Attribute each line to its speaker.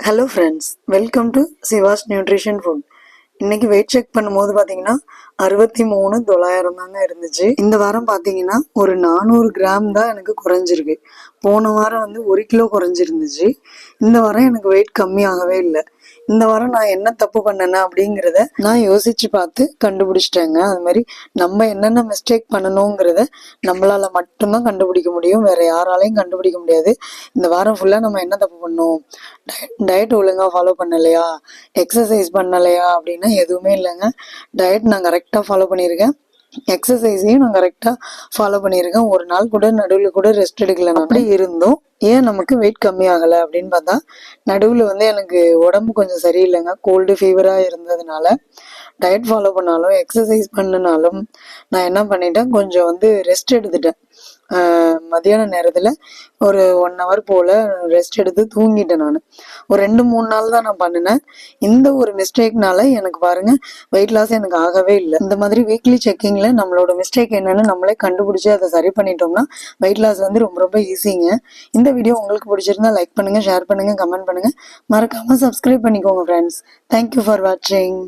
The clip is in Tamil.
Speaker 1: Hello friends, welcome to Siva's nutrition food. இன்னைக்கு வெயிட் செக் பண்ணும்போது பார்த்தீங்கன்னா 63,900 தாங்க இருந்துச்சு. இந்த வாரம் பார்த்தீங்கன்னா ஒரு 400 கிராம் தான் எனக்கு குறைஞ்சிருக்கு. போன வாரம் வந்து 1 கிலோ குறைஞ்சிருந்துச்சு. இந்த வாரம் எனக்கு வெயிட் கம்மியாகவே இல்லை. இந்த வாரம் நான் என்ன தப்பு பண்ணேன்னா அப்படிங்கிறத நான் யோசிச்சு பார்த்து கண்டுபிடிச்சிட்டேங்க. அது மாதிரி நம்ம என்னென்ன மிஸ்டேக் பண்ணணுங்கிறத நம்மளால மட்டும்தான் கண்டுபிடிக்க முடியும், வேற யாராலையும் கண்டுபிடிக்க முடியாது. இந்த வாரம் ஃபுல்லாக நம்ம என்ன தப்பு பண்ணோம், டயட் ஒழுங்காக ஃபாலோ பண்ணலையா, எக்ஸசைஸ் பண்ணலையா அப்படின்னா எதுவுமே இல்லைங்க. டயட் நான் கரெக்டாக ஃபாலோ பண்ணியிருக்கேன், எக்ஸசைஸையும் நான் கரெக்டாக ஃபாலோ பண்ணியிருக்கேன். ஒரு நாள் கூட நடுவில் கூட ரெஸ்ட் எடுக்கல. அப்படி இருந்தும் ஏன் நமக்கு வெயிட் கம்மி ஆகலை அப்படின்னு பார்த்தா, நடுவில் வந்து எனக்கு உடம்பு கொஞ்சம் சரியில்லைங்க. கோல்டு ஃபீவராக இருந்ததுனால டயட் ஃபாலோ பண்ணாலும் எக்ஸசைஸ் பண்ணினாலும் நான் என்ன பண்ணிட்டேன், கொஞ்சம் வந்து ரெஸ்ட் எடுத்துட்டேன். மதியான நேரத்தில் ஒரு 1 ஹவர் போல் ரெஸ்ட் எடுத்து தூங்கிட்டேன். நான் ஒரு 2-3 நாள் தான் நான் பண்ணினேன். இந்த ஒரு மிஸ்டேக்னால எனக்கு பாருங்க வெயிட் லாஸ் எனக்கு ஆகவே இல்லை. இந்த மாதிரி வீக்லி செக்கிங்கில் நம்மளோட மிஸ்டேக் என்னன்னு நம்மளே கண்டுபிடிச்சி அதை சரி பண்ணிட்டோம்னா வெயிட் லாஸ் வந்து ரொம்ப ரொம்ப ஈஸிங்க. இந்த வீடியோ உங்களுக்கு பிடிச்சிருந்தா லைக் பண்ணுங்கள், ஷேர் பண்ணுங்கள், கமெண்ட் பண்ணுங்கள், மறக்காமல் சப்ஸ்கிரைப் பண்ணிக்கோங்க ஃப்ரெண்ட்ஸ். தேங்க்யூ ஃபார் வாட்சிங்.